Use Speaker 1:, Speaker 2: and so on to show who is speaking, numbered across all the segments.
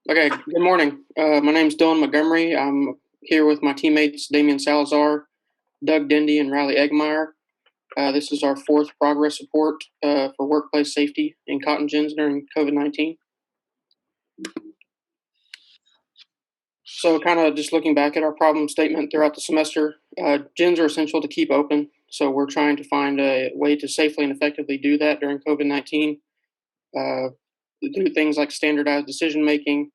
Speaker 1: Okay, good morning. My name's Dylan Montgomery. I'm here with my teammates Damian Salazar, Doug Dendy, and Riley Eggmeyer. This is our fourth progress report for workplace safety in cotton gins during COVID-19. So, kind of just looking back at our problem statement throughout the semester, gins are essential to keep open. So, we're trying to find a way to safely and effectively do that during COVID-19 uh, through things like standardized decision making.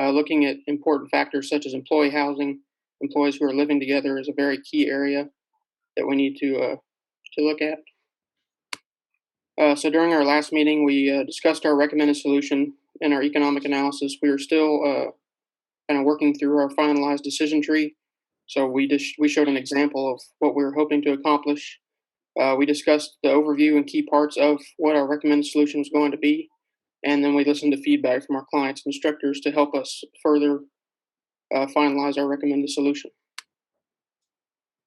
Speaker 1: Looking at important factors such as employee housing, employees who are living together is a very key area that we need to look at. So during our last meeting, we discussed our recommended solution and our economic analysis. We are still kind of working through our finalized decision tree. So we showed an example of what we were hoping to accomplish. We discussed the overview and key parts of what our recommended solution was going to be, and then we listened to feedback from our clients and instructors to help us further finalize our recommended solution.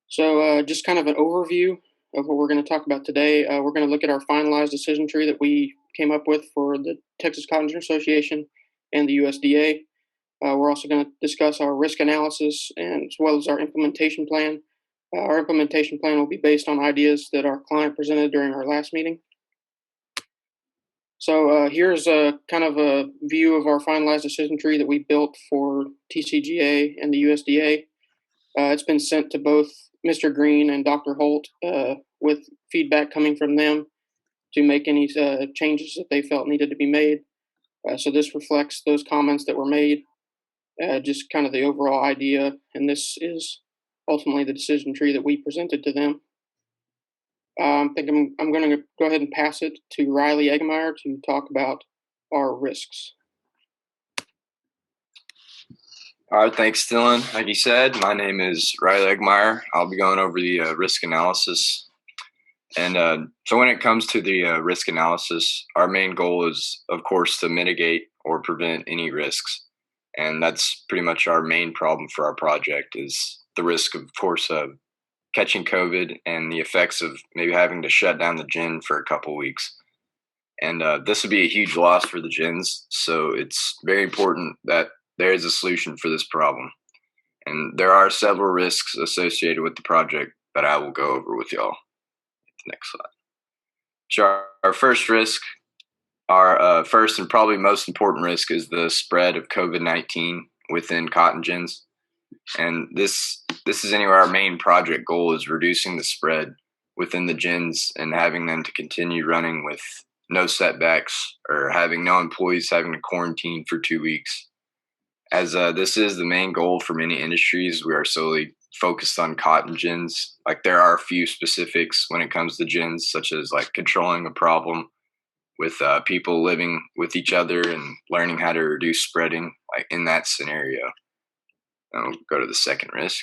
Speaker 1: So, just kind of an overview of what we're going to talk about today. We're going to look at our finalized decision tree that we came up with for the Texas Cotton Gin Association and the USDA. We're also going to discuss our risk analysis and as well as our implementation plan. Our implementation plan will be based on ideas that our client presented during our last meeting. So here's a kind of a view of our finalized decision tree that we built for TCGA and the USDA. It's been sent to both Mr. Green and Dr. Holt with feedback coming from them to make any changes that they felt needed to be made. So this reflects those comments that were made, just kind of the overall idea, and this is ultimately the decision tree that we presented to them. I think I'm going to go ahead and pass it to Riley Eggmeyer to talk about our risks.
Speaker 2: All right, thanks, Dylan. Like you said, my name is Riley Eggmeyer. I'll be going over the risk analysis. And so when it comes to the risk analysis, our main goal is, of course, to mitigate or prevent any risks. And that's pretty much our main problem for our project is the risk, of course, of catching COVID and the effects of maybe having to shut down the gin for a couple weeks. And this would be a huge loss for the gins. So it's very important that there is a solution for this problem. And there are several risks associated with the project that I will go over with y'all. Next slide. So our first risk, our first and probably most important risk is the spread of COVID-19 within cotton gins. And this is anywhere our main project goal is reducing the spread within the gins and having them to continue running with no setbacks or having no employees having to quarantine for 2 weeks. As this is the main goal for many industries, we are solely focused on cotton gins. Like there are a few specifics when it comes to gins, such as like controlling a problem with people living with each other and learning how to reduce spreading, like in that scenario. I'll go to the second risk.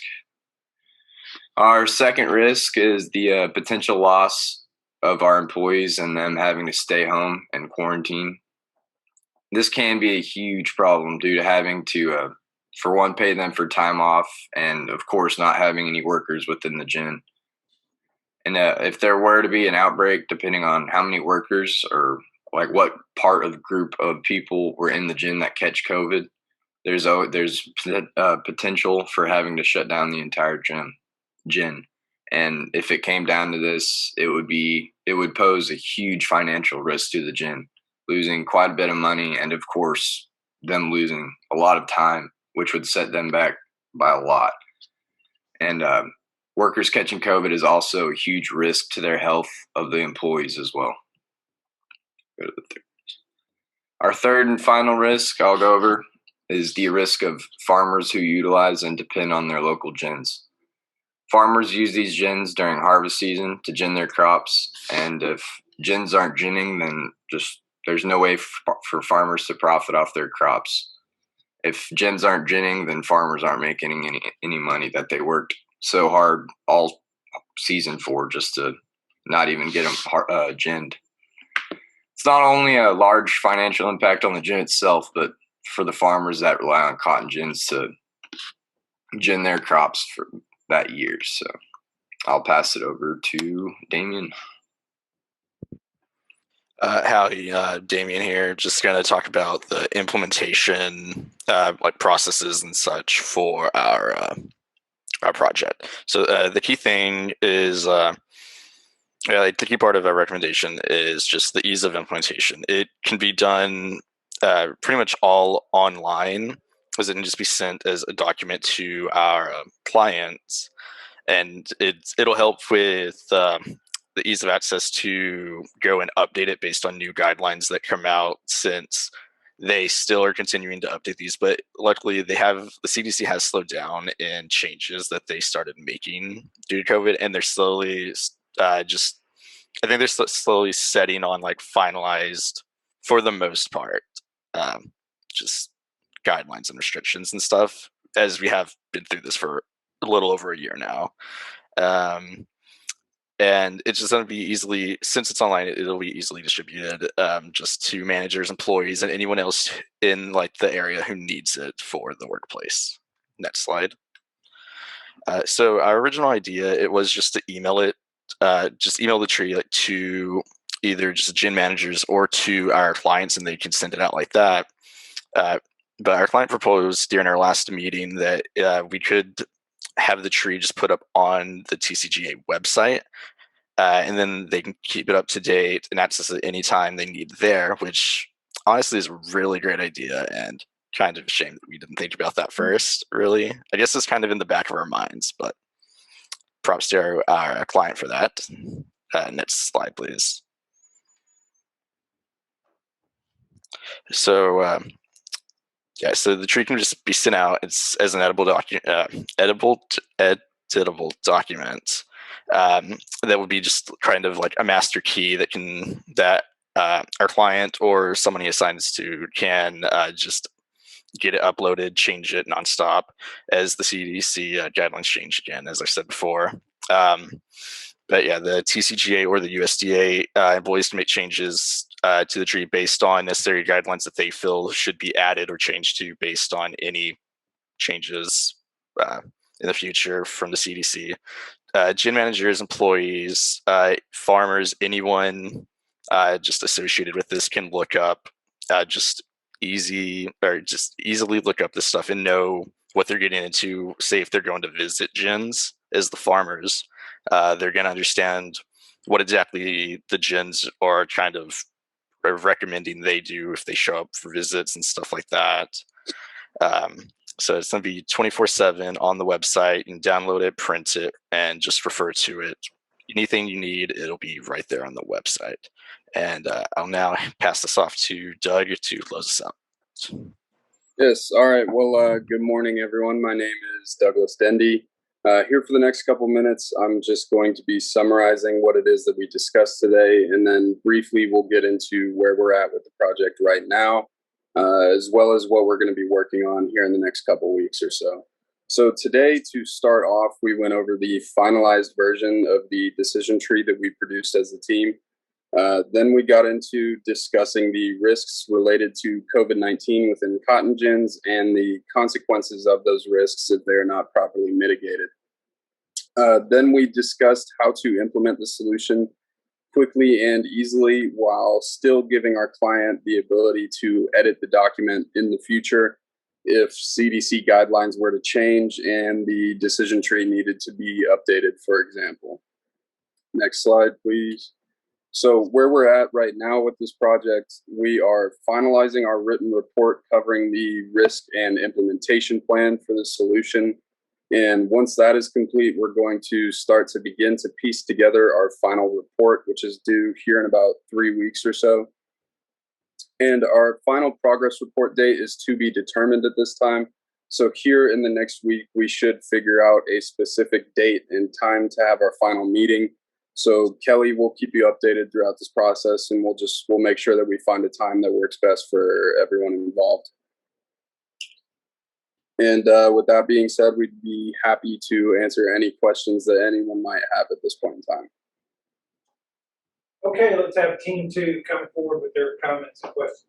Speaker 2: Our second risk is the potential loss of our employees and them having to stay home and quarantine. This can be a huge problem due to having to, for one, pay them for time off and, of course, not having any workers within the gin. And if there were to be an outbreak, depending on how many workers or like what part of the group of people were in the gin that catch COVID, there's potential for having to shut down the entire gin. And if it came down to this, it would pose a huge financial risk to the gin, losing quite a bit of money, and of course, them losing a lot of time, which would set them back by a lot. And workers catching COVID is also a huge risk to their health of the employees as well. Go to the third. Our third and final risk I'll go over is the risk of farmers who utilize and depend on their local gins. Farmers use these gins during harvest season to gin their crops, and if gins aren't ginning, then just there's no way for farmers to profit off their crops. If gins aren't ginning, then farmers aren't making any money that they worked so hard all season for just to not even get them ginned. It's not only a large financial impact on the gin itself, but for the farmers that rely on cotton gins to gin their crops for that year. So I'll pass it over to Damien.
Speaker 3: Howdy, Damien here. Just going to talk about the implementation, like processes and such for our project. So the key thing is, like the key part of our recommendation is just the ease of implementation. It can be done pretty much all online, as it can just be sent as a document to our clients, and it'll help with the ease of access to go and update it based on new guidelines that come out, since they still are continuing to update these. But luckily the CDC has slowed down in changes that they started making due to COVID, and they're slowly just I think they're slowly setting on like finalized, for the most part, um, just guidelines and restrictions and stuff, as we have been through this for a little over a year now. Um, and it's just going to be easily, since it's online, it'll be easily distributed, just to managers, employees, and anyone else in like the area who needs it for the workplace. Next slide. So our original idea, it was just to email it, just email the tree like to either just gin managers or to our clients, and they can send it out like that. But our client proposed during our last meeting that we could have the tree just put up on the TCGA website, and then they can keep it up to date and access it anytime they need there, which honestly is a really great idea, and kind of a shame that we didn't think about that first, really. I guess it's kind of in the back of our minds, but props to our client for that. Next slide, please. So yeah, so the tree can just be sent out. It's as an editable document, that would be just kind of like a master key that our client or someone he assigns to can just get it uploaded, change it nonstop as the CDC guidelines change again, as I said before. But yeah, the TCGA or the USDA employees can make changes to the tree based on necessary guidelines that they feel should be added or changed to based on any changes in the future from the CDC. Gin managers, employees, farmers, anyone just associated with this can look up just easily look up this stuff and know what they're getting into. Say if they're going to visit gins as the farmers, they're going to understand what exactly the gins are kind of recommending they do if they show up for visits and stuff like that. So it's going to be 24/7 on the website. You can download it, print it, and just refer to it. Anything you need, it'll be right there on the website. And I'll now pass this off to Doug to close us out.
Speaker 4: Yes. All right. Well, good morning, everyone. My name is Douglas Dendy. Here for the next couple minutes, I'm just going to be summarizing what it is that we discussed today, and then briefly we'll get into where we're at with the project right now, as well as what we're going to be working on here in the next couple weeks or so. So today, to start off, we went over the finalized version of the decision tree that we produced as a team. Then we got into discussing the risks related to COVID-19 within cotton gins and the consequences of those risks if they're not properly mitigated. Then we discussed how to implement the solution quickly and easily while still giving our client the ability to edit the document in the future if CDC guidelines were to change and the decision tree needed to be updated, for example. Next slide, please. So where we're at right now with this project, we are finalizing our written report covering the risk and implementation plan for the solution. And once that is complete, we're going to start to begin to piece together our final report, which is due here in about 3 weeks or so. And our final progress report date is to be determined at this time. So here in the next week, we should figure out a specific date and time to have our final meeting. So Kelly will keep you updated throughout this process, and we'll make sure that we find a time that works best for everyone involved. And with that being said, we'd be happy to answer any questions that anyone might have at this point in time.
Speaker 5: Okay, let's have team 2 come forward with their comments and questions.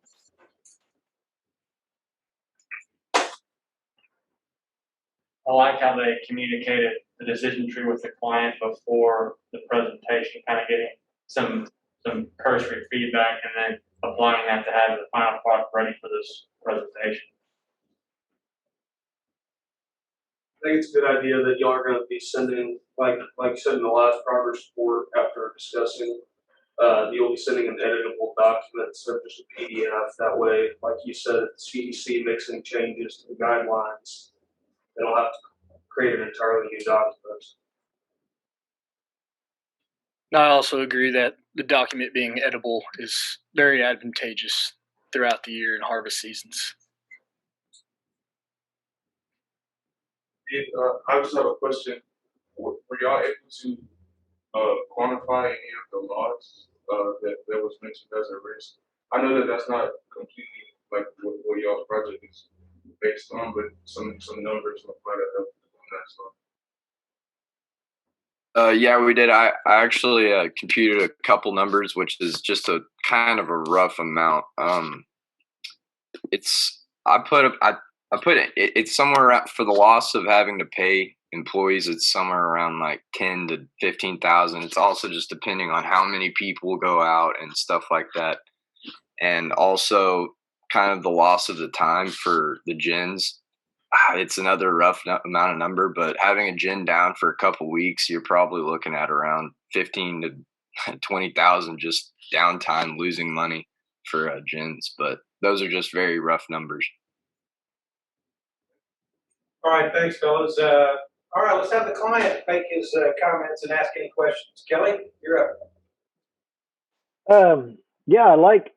Speaker 6: I like how they communicated the decision tree with the client before the presentation, kind of getting some some cursory feedback, and then applying that to have the final product ready for this presentation.
Speaker 7: I think it's a good idea that y'all are going to be sending, like you said in the last progress report after discussing, you'll be sending an editable document instead of just a PDF. That way, like you said, if the CDC makes any changes to the guidelines, they don't have to create an entirely new document.
Speaker 8: I also agree that the document being editable is very advantageous throughout the year and harvest seasons.
Speaker 9: I just have a question. Were y'all able to quantify any of the loss that was mentioned as a risk? I know that that's not completely like what y'all's project is based on, but some numbers might have helped on that stuff.
Speaker 2: Yeah, we did. I actually computed a couple numbers, which is just a kind of a rough amount. It's somewhere for the loss of having to pay employees. It's somewhere around like 10 to 15,000. It's also just depending on how many people go out and stuff like that, and also kind of the loss of the time for the gens. It's another rough amount of number, but having a gen down for a couple weeks, you're probably looking at around 15 to 20,000 just downtime, losing money for gens. But those are just very rough numbers.
Speaker 5: All right, thanks, fellas. All right, let's have the client make his comments and ask any questions. Kelly, you're up.
Speaker 10: Yeah, I like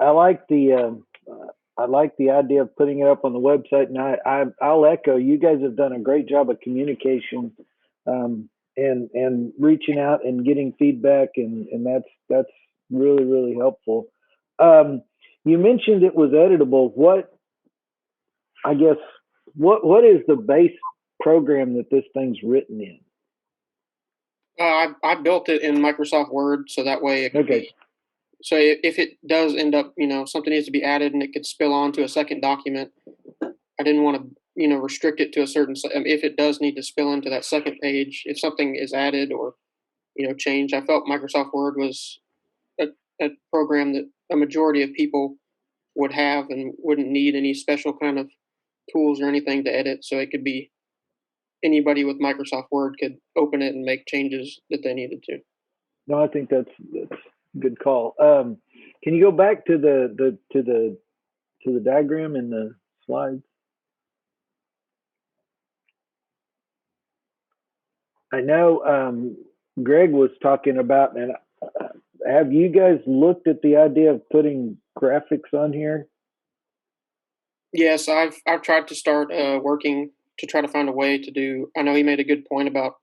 Speaker 10: the idea of putting it up on the website, and I'll echo. You guys have done a great job of communication, and reaching out and getting feedback, and that's really helpful. You mentioned it was editable. What is the base program that this thing's written in?
Speaker 1: I built it in Microsoft Word, so that way it could be. So if it does end up, something needs to be added and it could spill on to a second document, I didn't want to, restrict it to a certain. If it does need to spill into that second page, if something is added or, changed, I felt Microsoft Word was a program that a majority of people would have and wouldn't need any special kind of tools or anything to edit. So it could be anybody with Microsoft Word could open it and make changes that they needed to.
Speaker 10: No, I think that's a good call. Can you go back to the diagram in the slides? I know Greg was talking about, and have you guys looked at the idea of putting graphics on here?
Speaker 1: Yes, I've tried to start working to try to find a way to do. I know he made a good point about,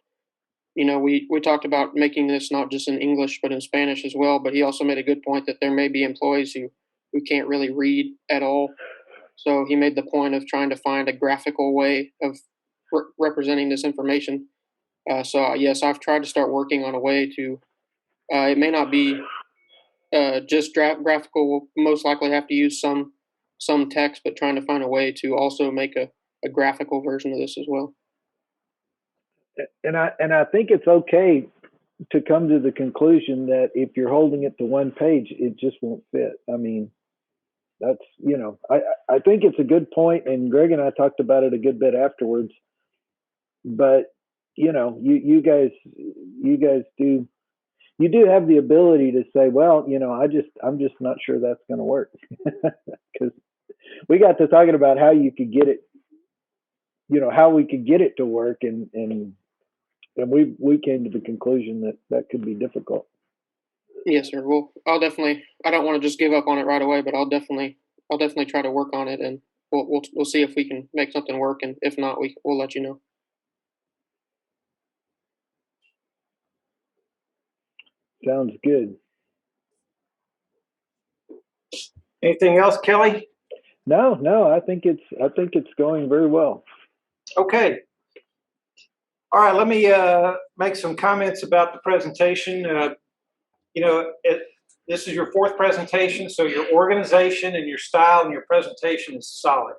Speaker 1: we talked about making this not just in English but in Spanish as well. But he also made a good point that there may be employees who can't really read at all. So he made the point of trying to find a graphical way of representing this information. So yes, I've tried to start working on a way to. It may not be just graphical. We'll most likely have to use some text, but trying to find a way to also make a graphical version of this as well.
Speaker 10: And I think it's okay to come to the conclusion that if you're holding it to one page, it just won't fit. I mean, that's, I think it's a good point, and Greg and I talked about it a good bit afterwards. But you guys do have the ability to say, well, I'm just not sure that's going to work, because we got to talking about how you could get it, how we could get it to work, and we came to the conclusion that could be difficult.
Speaker 1: Yes, sir. Well, I don't want to just give up on it right away, but I'll definitely try to work on it, and we'll see if we can make something work, and if not, we'll let you know.
Speaker 10: Sounds good.
Speaker 5: Anything else, Kelly?
Speaker 10: No, I think it's going very well.
Speaker 5: Okay. All right, let me make some comments about the presentation. This is your fourth presentation, so your organization and your style and your presentation is solid.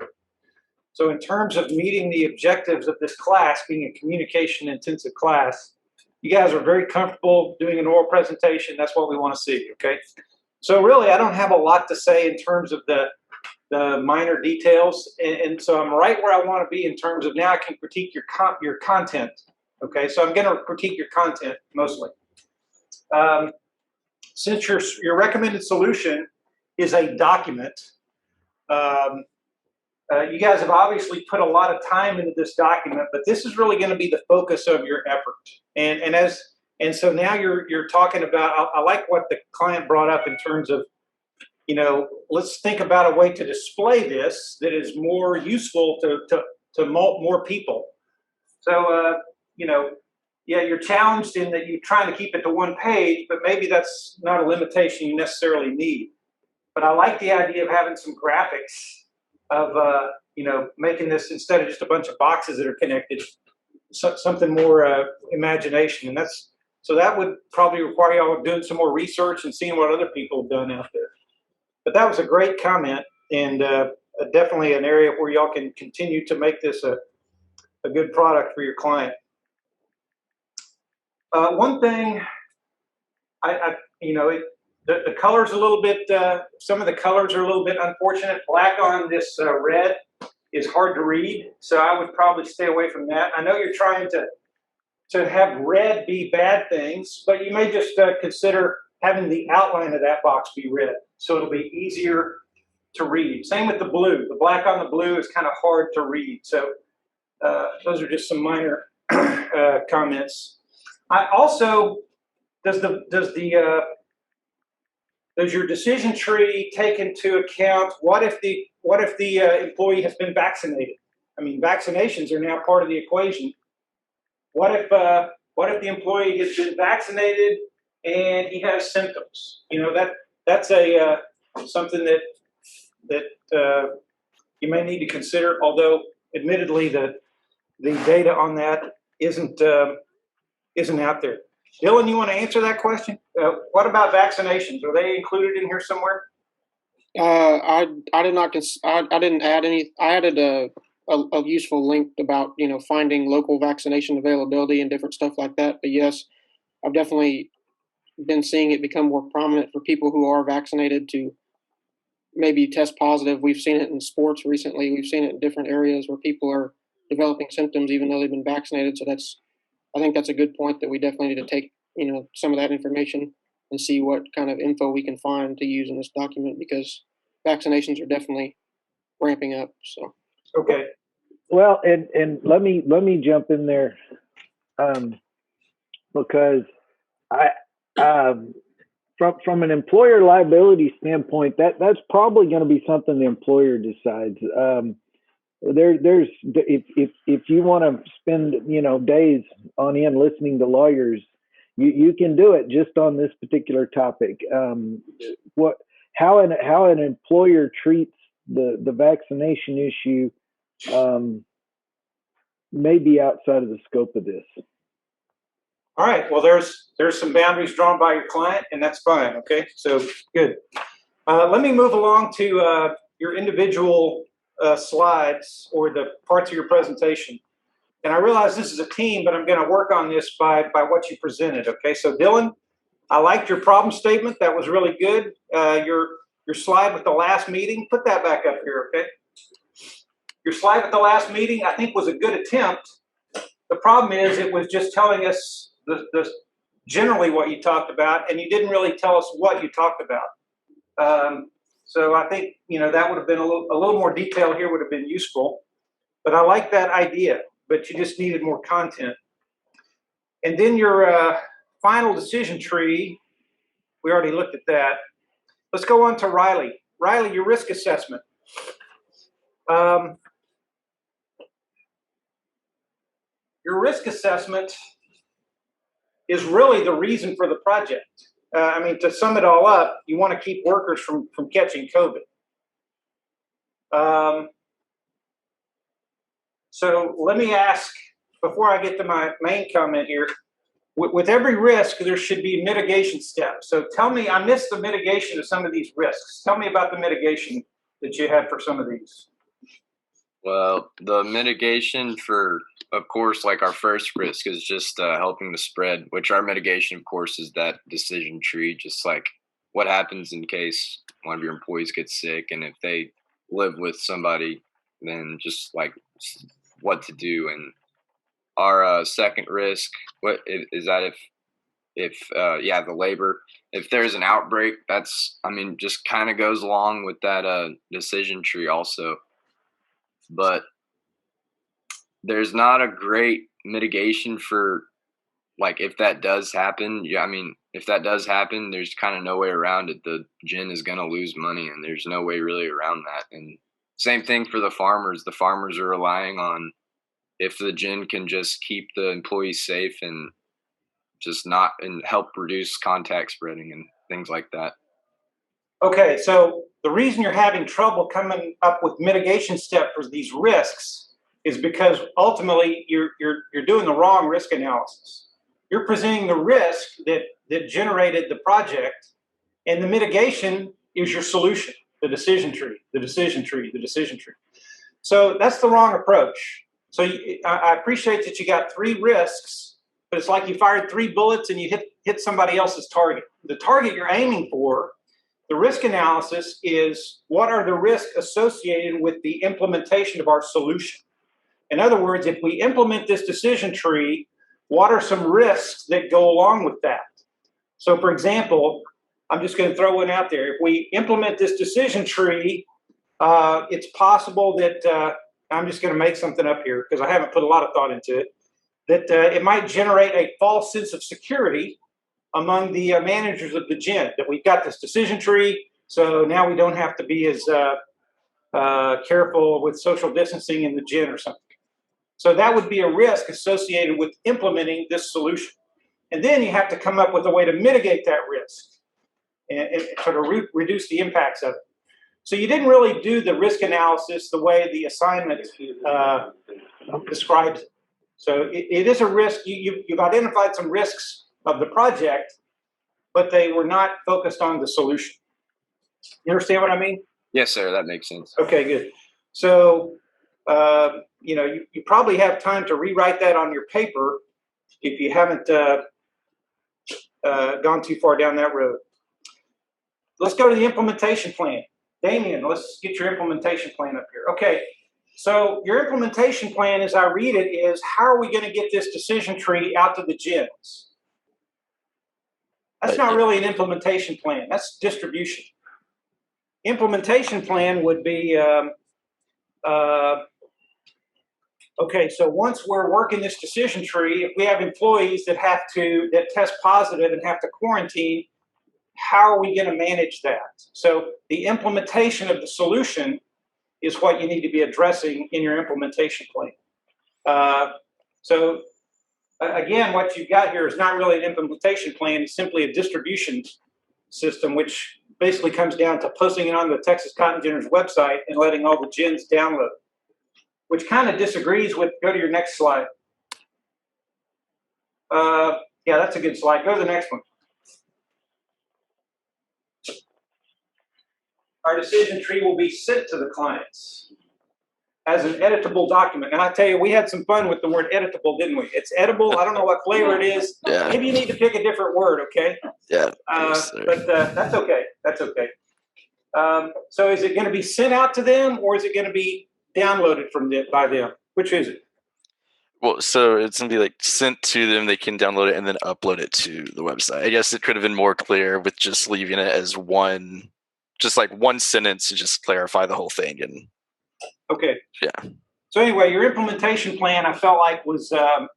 Speaker 5: So in terms of meeting the objectives of this class, being a communication intensive class, you guys are very comfortable doing an oral presentation. That's what we want to see, okay? So really, I don't have a lot to say in terms of the minor details, and so I'm right where I want to be in terms of now I can critique your content. Okay, so I'm going to critique your content mostly. Since your recommended solution is a document, you guys have obviously put a lot of time into this document, but this is really going to be the focus of your effort. And so now you're talking about. I like what the client brought up in terms of, let's think about a way to display this that is more useful to more people. So yeah, you're challenged in that you're trying to keep it to one page, but maybe that's not a limitation you necessarily need. But I like the idea of having some graphics of, making this, instead of just a bunch of boxes that are connected, something more imagination. And so that would probably require y'all doing some more research and seeing what other people have done out there. But that was a great comment, and definitely an area where y'all can continue to make this a good product for your client. One thing, the color's a little bit, some of the colors are a little bit unfortunate. Black on this red is hard to read, so I would probably stay away from that. I know you're trying to have red be bad things, but you may just consider having the outline of that box be red, so it'll be easier to read. Same with the blue. The black on the blue is kind of hard to read. So those are just some minor comments. I also, does your decision tree take into account what if the employee has been vaccinated? I mean, vaccinations are now part of the equation. What if the employee has been vaccinated and he has symptoms? That's something that you may need to consider. Although, admittedly, the data on that isn't out there. Dylan, you want to answer that question? What about vaccinations? Are they included in here somewhere?
Speaker 1: I did not. I didn't add any. I added a useful link about finding local vaccination availability and different stuff like that. But yes, I've definitely been seeing it become more prominent for people who are vaccinated to maybe test positive. We've seen it in sports recently. We've seen it in different areas where people are developing symptoms even though they've been vaccinated. So I think that's a good point that we definitely need to take some of that information and see what kind of info we can find to use in this document, because vaccinations are definitely ramping up. So
Speaker 5: okay.
Speaker 10: Well, and let me jump in there, because from an employer liability standpoint, that's probably going to be something the employer decides. There's if you want to spend days on end listening to lawyers, you can do it just on this particular topic. How an employer treats the vaccination issue may be outside of the scope of this.
Speaker 5: All right. Well, there's some boundaries drawn by your client, and that's fine. Okay. So good. Let me move along to your individual slides or the parts of your presentation. And I realize this is a team, but I'm going to work on this by what you presented. Okay. So Dylan, I liked your problem statement. That was really good. Your slide with the last meeting, put that back up here. Okay. Your slide with the last meeting, I think, was a good attempt. The problem is it was just telling us the generally what you talked about, and you didn't really tell us what you talked about. So I think that would have been a little more detail here would have been useful. But I like that idea, but you just needed more content. And then your final decision tree, we already looked at that. Let's go on to Riley. Riley, your risk assessment. Your risk assessment is really the reason for the project. To sum it all up, you want to keep workers from catching COVID. So let me ask, before I get to my main comment here, with every risk, there should be mitigation steps. So tell me, I missed the mitigation of some of these risks. Tell me about the mitigation that you had for some of these.
Speaker 2: Well, the mitigation for, of course, like our first risk is just helping the spread, which our mitigation, of course, is that decision tree, just like what happens in case one of your employees gets sick, and if they live with somebody, then just like what to do. And our second risk, what is that if the labor, if there's an outbreak, that's, I mean, just kind of goes along with that decision tree also. But there's not a great mitigation for, like, if that does happen. Yeah, I mean, if that does happen, there's kind of no way around it. The gin is going to lose money, and there's no way really around that. And same thing for the farmers. The farmers are relying on, if the gin can just keep the employees safe and just not, and help reduce contact spreading and things like that.
Speaker 5: Okay, so the reason you're having trouble coming up with mitigation steps for these risks is because ultimately you're doing the wrong risk analysis. You're presenting the risk that generated the project, and the mitigation is your solution, the decision tree, the decision tree, the decision tree. So that's the wrong approach. So I appreciate that you got 3 risks, but it's like you fired 3 bullets and you hit somebody else's target. The target you're aiming for, the risk analysis, is what are the risks associated with the implementation of our solution. In other words, if we implement this decision tree, what are some risks that go along with that? So for example, I'm just going to throw one out there. If we implement this decision tree, it's possible that, I'm just going to make something up here because I haven't put a lot of thought into it, that it might generate a false sense of security among the managers of the gin, that we've got this decision tree, so now we don't have to be as careful with social distancing in the gin or something. So that would be a risk associated with implementing this solution. And then you have to come up with a way to mitigate that risk and sort of reduce the impacts of it. So you didn't really do the risk analysis the way the assignment describes it. So it is a risk. You've identified some risks of the project, but they were not focused on the solution. You understand what I mean?
Speaker 2: Yes, sir. That makes sense.
Speaker 5: Okay, good. So, you probably have time to rewrite that on your paper if you haven't gone too far down that road. Let's go to the implementation plan. Damien, let's get your implementation plan up here. Okay, so your implementation plan, as I read it, is how are we going to get this decision tree out to the gins? That's not really an implementation plan. That's distribution. Implementation plan would be, okay, so once we're working this decision tree, if we have employees that test positive and have to quarantine, how are we going to manage that? So the implementation of the solution is what you need to be addressing in your implementation plan. So again, what you've got here is not really an implementation plan. It's simply a distribution system, which basically comes down to posting it on the Texas Cotton Ginners website and letting all the gins download, which kind of disagrees with, go to your next slide. Yeah, that's a good slide. Go to the next one. Our decision tree will be sent to the clients as an editable document. And I tell you, we had some fun with the word editable, didn't we? It's edible. I don't know what flavor it is.
Speaker 3: Yeah.
Speaker 5: Maybe you need to pick a different word, okay?
Speaker 3: Yeah.
Speaker 5: But that's okay. That's okay. So is it going to be sent out to them, or is it going to be downloaded by them? Which is it?
Speaker 3: Well, so it's going to be like sent to them. They can download it and then upload it to the website. I guess it could have been more clear with just leaving it as one, just like one sentence to just clarify the whole thing. And
Speaker 5: okay.
Speaker 3: Yeah.
Speaker 5: So anyway, your implementation plan, I felt like, was how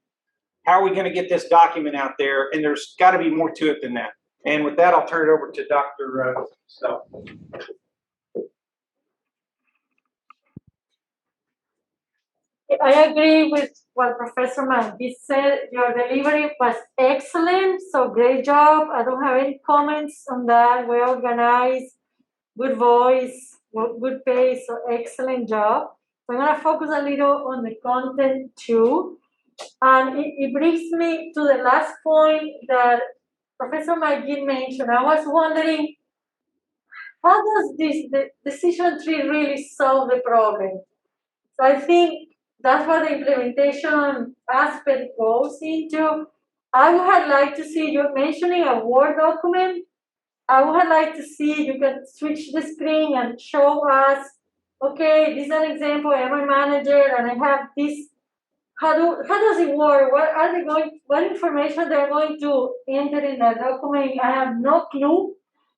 Speaker 5: are we going to get this document out there? And there's got to be more to it than that. And with that, I'll turn it over to Dr. Stowe.
Speaker 11: I agree with what Professor McGee said. Your delivery was excellent, so great job. I don't have any comments on that. Well organized, good voice, good pace, so excellent job. So I'm going to focus a little on the content too. And it brings me to the last point that Professor McGee mentioned. I was wondering, how does the decision tree really solve the problem? So I think that's what the implementation aspect goes into. I would have liked to see you mentioning a Word document I would like to see, you can switch the screen and show us, okay, this is an example, I'm a manager and I have this. How does it work? What information they're going to enter in the document? I have no clue.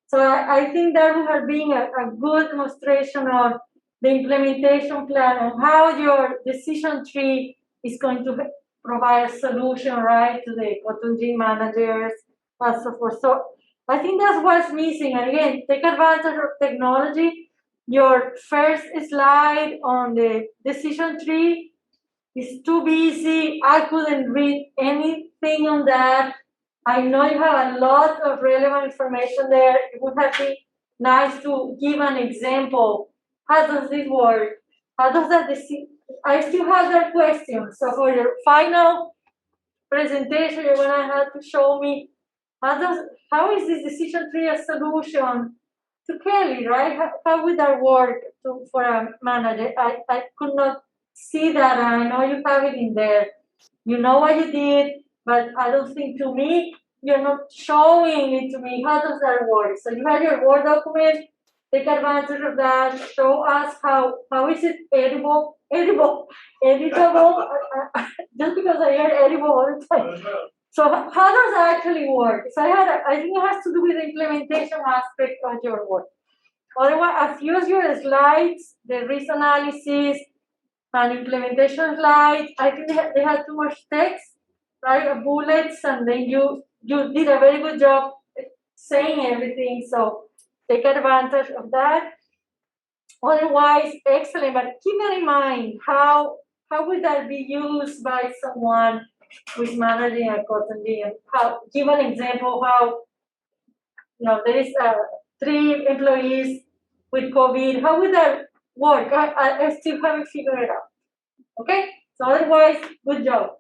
Speaker 11: So I think that would have been a good demonstration of the implementation plan and how your decision tree is going to provide a solution, right, to the Cotton managers and so forth. So I think that's what's missing. And again, take advantage of technology. Your first slide on the decision tree is too busy. I couldn't read anything on that. I know you have a lot of relevant information there. It would have been nice to give an example. How does this work? How does that I still have that question. So for your final presentation, you're gonna have to show me how is this decision tree a solution to Kelly, right? How would that work for a manager? I could not see that, and I know you have it in there. You know what you did, but I don't think to me, you're not showing it to me. How does that work? So you have your Word document, take advantage of that, show us how is it editable, just because I hear edible all the time. So how does that actually work? So I think it has to do with the implementation aspect of your work. Otherwise, a few of your slides, the risk analysis and implementation slides, I think they had too much text, right? Bullets, and then you did a very good job saying everything. So take advantage of that. Otherwise, excellent. But keep that in mind. How would that be used by someone who's managing a cotton gin? Give an example how there is 3 employees with COVID. How would that work? I still haven't figured it out. Okay, so otherwise, good job.